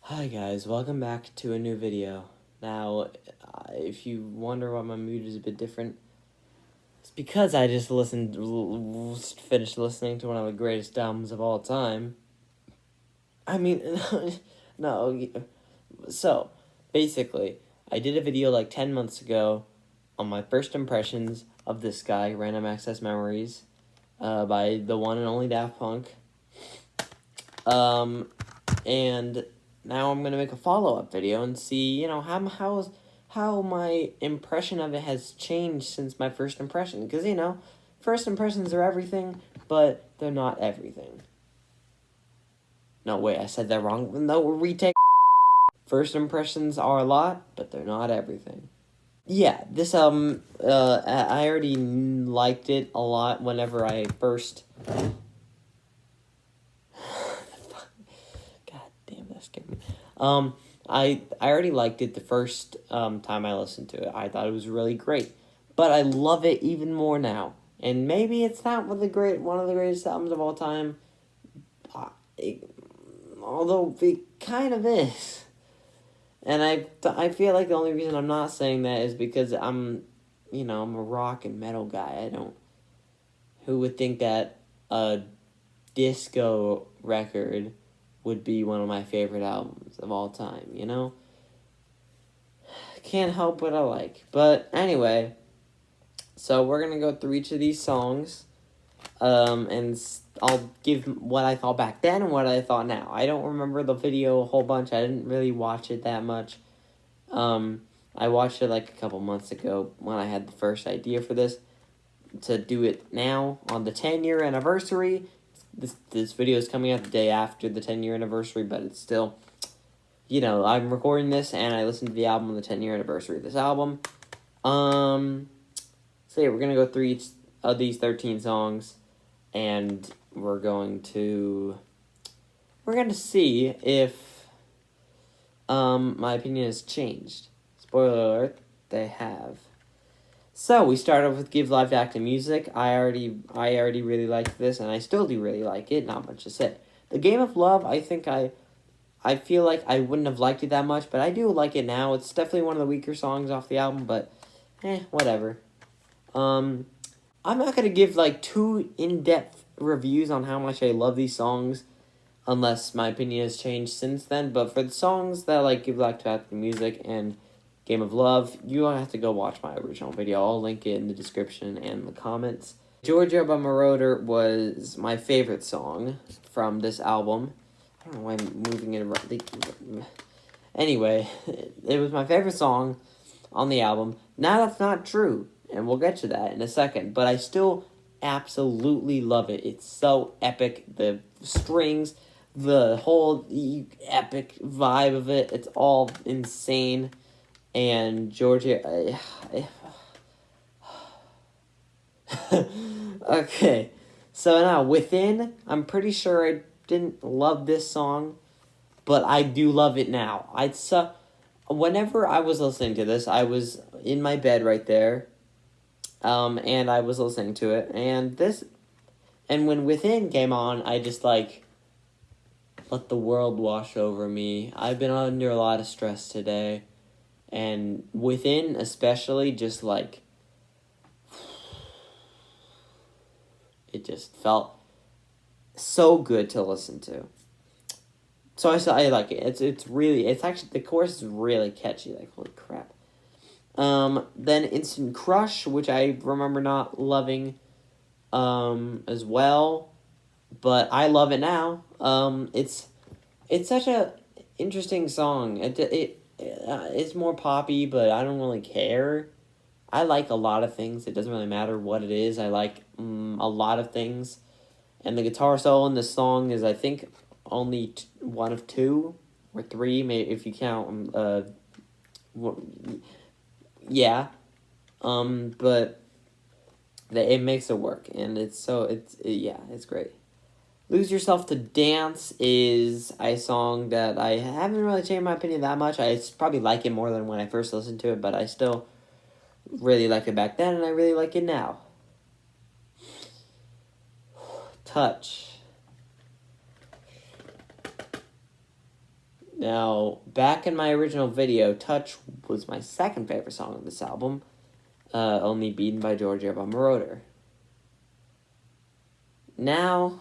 Hi guys, welcome back to a new video. Now, if you wonder why my mood is a bit different, it's because I just finished listening to one of the greatest albums of all time. I mean, no, so, basically, I did a video like 10 months ago on my first impressions of this guy, Random Access Memories, by the one and only Daft Punk. And now I'm gonna make a follow-up video and see, how my impression of it has changed since my first impression. Because, first impressions are everything, but they're not everything. No, wait, I said that wrong. No, retake. First impressions are a lot, but they're not everything. Yeah, this I already liked it a lot whenever I first. God damn, that scared me. I already liked it the first time I listened to it. I thought it was really great, but I love it even more now. And maybe it's not one of the greatest albums of all time, although it kind of is. And I feel like the only reason I'm not saying that is because I'm a rock and metal guy. I don't. Who would think that a disco record would be one of my favorite albums of all time, Can't help what I like. But anyway, so we're going to go through each of these songs, and I'll give what I thought back then and what I thought now. I don't remember the video a whole bunch. I didn't really watch it that much. I watched it like a couple months ago when I had the first idea for this, to do it now on the 10-year anniversary. This video is coming out the day after the 10-year anniversary, but it's still, I'm recording this and I listened to the album on the 10-year anniversary of this album. So yeah, we're going to go through each of these 13 songs, and we're going to see if my opinion has changed. Spoiler alert, they have. So we started with Give Live to Acting Music. I already really liked this, and I still do really like it. Not much to say. The Game of Love, I feel like I wouldn't have liked it that much, but I do like it now. It's definitely one of the weaker songs off the album, but whatever. I'm not gonna give like too in-depth reviews on how much I love these songs, unless my opinion has changed since then. But for the songs that like Give Live to Acting Music and Game of Love, you don't have to go watch my original video. I'll link it in the description and the comments. Georgia by Moroder was my favorite song from this album. I don't know why I'm moving it around. Anyway, it was my favorite song on the album. Now that's not true, and we'll get to that in a second, but I still absolutely love it. It's so epic. The strings, the whole epic vibe of it, it's all insane. And Georgia, okay, so now Within, I'm pretty sure I didn't love this song, but I do love it now. Whenever I was listening to this, I was in my bed right there, and I was listening to it, and when Within came on, I just let the world wash over me. I've been under a lot of stress today. And Within, especially, just it just felt so good to listen to. So I like it. It's actually, the chorus is really catchy. Like, holy crap. Then Instant Crush, which I remember not loving, as well, but I love it now. It's such a interesting song. It's more poppy, but I don't really care. I like a lot of things. It doesn't really matter what it is. I like a lot of things. And the guitar solo in this song is, I think, only one of two or three, maybe if you count. Yeah. But it makes it work, and it's great. Lose Yourself to Dance is a song that I haven't really changed my opinion that much. I probably like it more than when I first listened to it, but I still really liked it back then, and I really like it now. Touch. Now, back in my original video, Touch was my second favorite song on this album, only beaten by Georgia by Moroder. Now,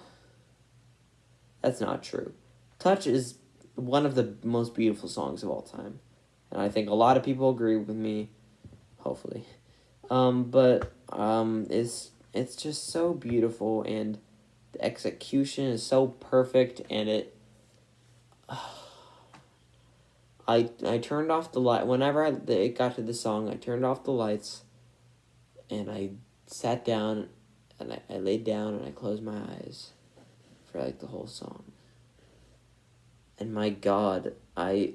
that's not true. Touch is one of the most beautiful songs of all time. And I think a lot of people agree with me, hopefully. It's just so beautiful, and the execution is so perfect, and I turned off the light. Whenever it got to the song, I turned off the lights, and I sat down, and I laid down, and I closed my eyes for like the whole song. And my God, I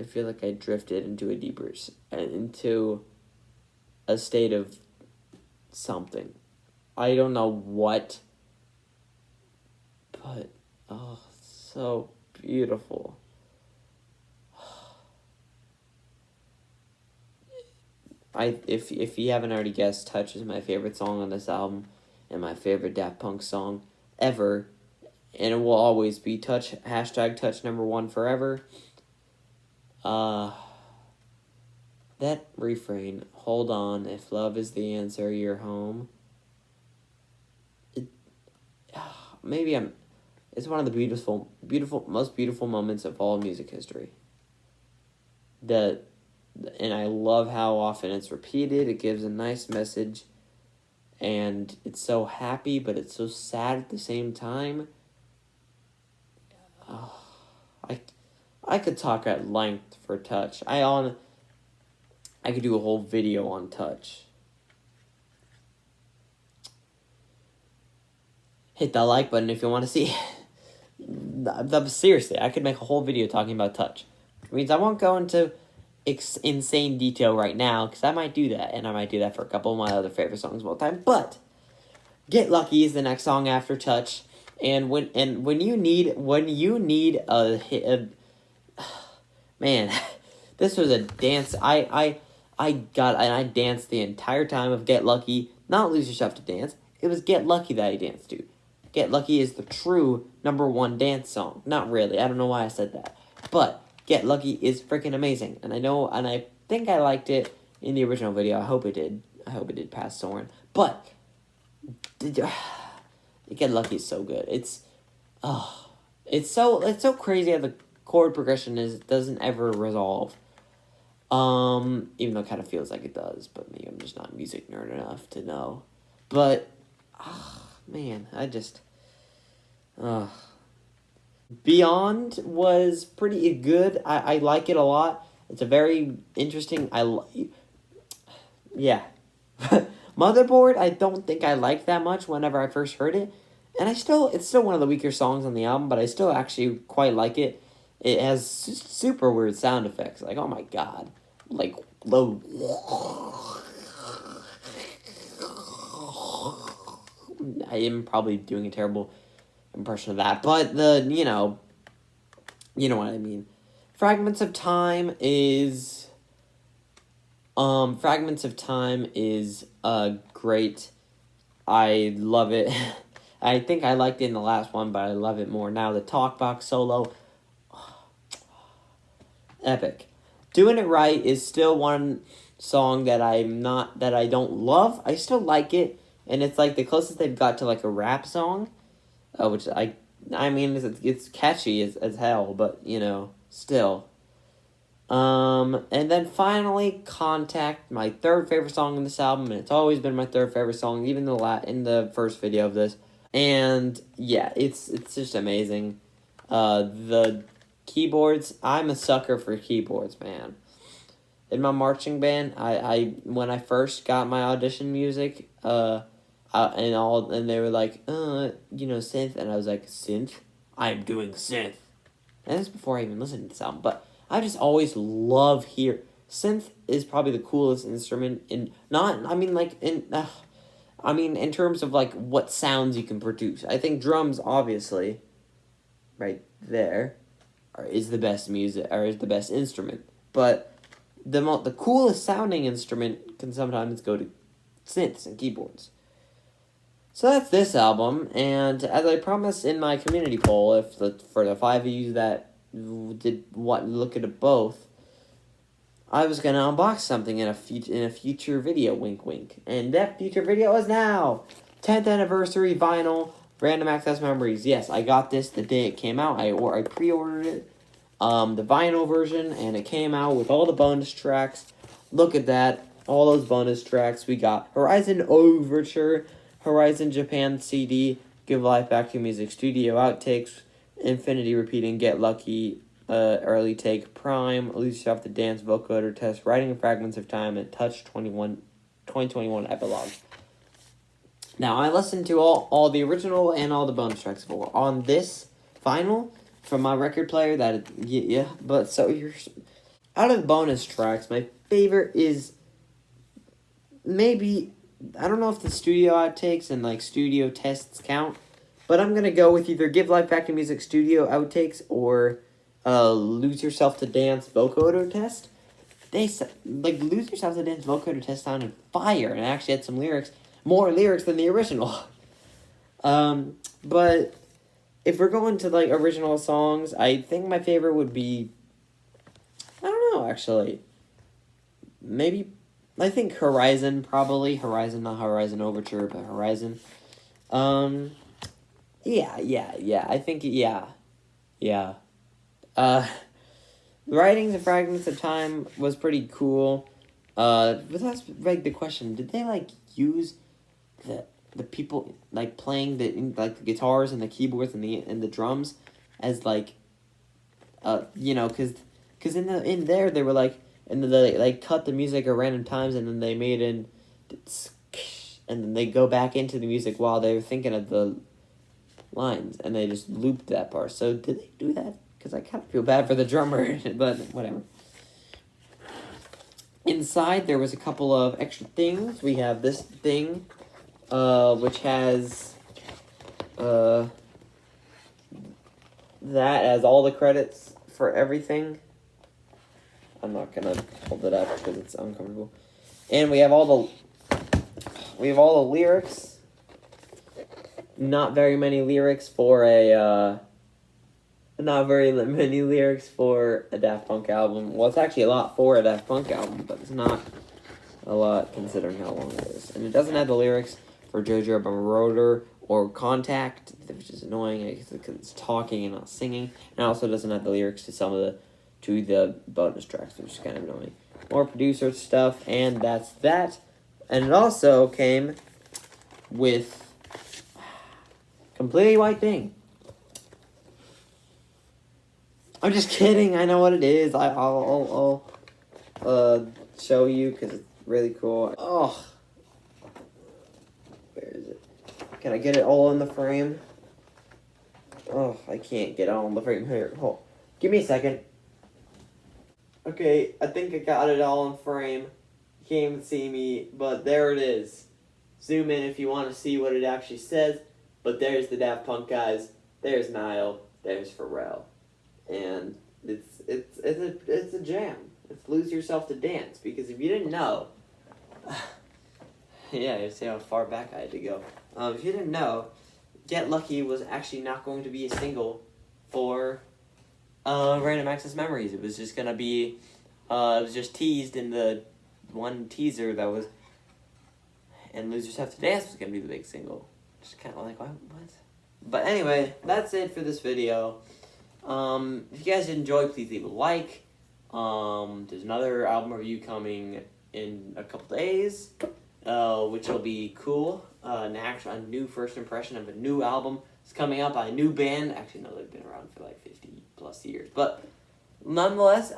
feel like I drifted into into a state of something. I don't know what, but oh, so beautiful. If you haven't already guessed, Touch is my favorite song on this album, and my favorite Daft Punk song ever, and it will always be Touch. #Touch #1 forever. That refrain, hold on, if love is the answer, you're home. It's one of the most beautiful moments of all music history. And I love how often it's repeated. It gives a nice message, and it's so happy, but it's so sad at the same time. Oh, I could talk at length for Touch. I could do a whole video on Touch. Hit that like button if you want to see. Seriously, I could make a whole video talking about Touch. It means I won't go into insane detail right now, because I might do that, and I might do that for a couple of my other favorite songs of all time. But Get Lucky is the next song after Touch, and when you need a hit, man, this was a dance. I danced the entire time of Get Lucky. Not Lose Yourself to Dance. It was Get Lucky that I danced to. Get Lucky is the true #1 dance song. Not really. I don't know why I said that, but Get Lucky is freaking amazing, and I think I liked it in the original video. I hope it did. I hope it did pass Soren. But Get Lucky is so good. It's so crazy how the chord progression doesn't ever resolve. Even though it kind of feels like it does, but maybe I'm just not music nerd enough to know. But man, Beyond was pretty good. I like it a lot. It's a very interesting. Yeah. Motherboard, I don't think I liked that much whenever I first heard it, and it's still one of the weaker songs on the album, but I still actually quite like it. It has super weird sound effects, like oh my God, like low. I am probably doing a terrible impression of that, but you know what I mean. Fragments of Time is great. I love it. I think I liked it in the last one, but I love it more now. The Talkbox solo, epic. Doing It Right is still one song that I don't love. I still like it, and it's like the closest they've got to like a rap song, which I mean it's catchy as hell, but still. And then finally, Contact, my third favorite song in this album, and it's always been my third favorite song, even in the first video of this. And yeah, it's just amazing. The keyboards, I'm a sucker for keyboards, man. In my marching band, when I first got my audition music, and they were like, synth, and I was like, synth? I'm doing synth. And this is before I even listened to this album, but I just always love synth is probably the coolest instrument in terms of like what sounds you can produce. I think drums, obviously, right there, is the best music, or is the best instrument. But the coolest sounding instrument can sometimes go to synths and keyboards. So that's this album, and as I promised in my community poll, for the 5 of you that look at both, I was gonna unbox something in a future video, wink wink. And that future video is now 10th anniversary vinyl Random Access Memories. Yes, I got this the day it came out. I pre-ordered it, the vinyl version, and it came out with all the bonus tracks. Look at that, all those bonus tracks. We got Horizon Overture, Horizon Japan CD, Give Life Back to Music Studio Outtakes, Infinity Repeating, Get Lucky, Early Take, Prime, Lose Yourself to Dance, Vocoder Test, Writing Fragments of Time, and Touch 2021 Epilogue. Now, I listened to all the original and all the bonus tracks on this vinyl from my record player. But so out of the bonus tracks, my favorite is maybe, I don't know if the studio outtakes and like studio tests count, but I'm gonna go with either Give Life Back to Music Studio Outtakes or Lose Yourself to Dance Vocoder Test. Lose Yourself to Dance Vocoder Test sounded fire and actually had some lyrics, more lyrics than the original. But if we're going to like original songs, I think my favorite would be, I don't know actually, maybe, I think Horizon, probably. Horizon, not Horizon Overture, but Horizon. Yeah, I think, yeah. Writings and Fragments of Time was pretty cool. But that's like the question, did they like use the people like playing the guitars and the keyboards and the drums as like, because in there they were like, and then they like cut the music at random times, and then they made and then they go back into the music while they were thinking of the lines, and they just looped that part. So did they do that? Because I kind of feel bad for the drummer, but whatever. Inside there was a couple of extra things. We have this thing, which has that as all the credits for everything. I'm not gonna hold it up because it's uncomfortable. And we have all the lyrics. Not very many lyrics for a Daft Punk album. Well, it's actually a lot for a Daft Punk album, but it's not a lot considering how long it is. And it doesn't have the lyrics for Jojo Moroder or Contact, which is annoying because it's talking and not singing. And it also doesn't have the lyrics to the bonus tracks, which is kind of annoying. More producer stuff, and that's that. And it also came with completely white thing. I'm just kidding. I know what it is. I'll show you because it's really cool. Oh, where is it? Can I get it all in the frame? Oh, I can't get it all in the frame. Here, hold. Give me a second. Okay, I think I got it all in frame. You can't even see me, but there it is. Zoom in if you want to see what it actually says. But there's the Daft Punk guys. There's Niall. There's Pharrell. And it's a jam. It's Lose Yourself to Dance. Because if you didn't know, yeah, you see how far back I had to go. If you didn't know, Get Lucky was actually not going to be a single for Random Access Memories. It was just gonna be, it was just teased in the one teaser that was, and Lose Yourself to Dance was gonna be the big single. Just kind of like, what? But anyway, that's it for this video. If you guys enjoyed, please leave a like. There's another album review coming in a couple days, which will be cool. A new first impression of a new album is coming out by a new band. Actually, no, they've been around for like 50 plus years. But nonetheless,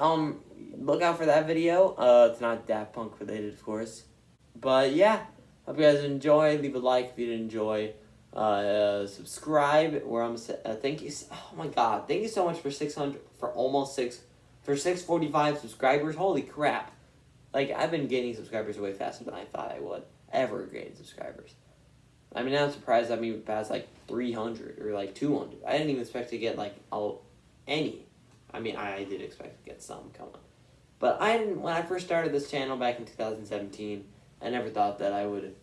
look out for that video. It's not Daft Punk related, of course. But yeah, hope you guys enjoy. Leave a like if you did enjoy. Subscribe. Where I'm. Thank you. Oh my God! Thank you so much for 645 subscribers. Holy crap! Like, I've been gaining subscribers way faster than I thought I would ever gain subscribers. I mean, I'm surprised I'm even past like 300 or like 200. I didn't even expect to get like any. I mean, I did expect to get some. Come on, but I didn't. When I first started this channel back in 2017, I never thought that I would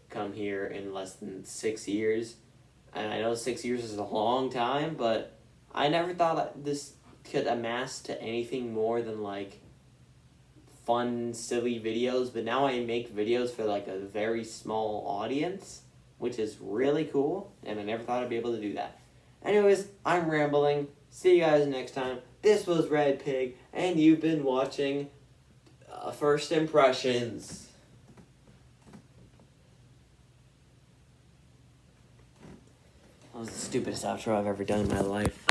come here in less than 6 years. And I know 6 years is a long time, but I never thought that this could amass to anything more than like fun, silly videos, but now I make videos for like a very small audience, which is really cool, and I never thought I'd be able to do that. Anyways, I'm rambling. See you guys next time. This was Red Pig, and you've been watching First Impressions. That was the stupidest outro I've ever done in my life.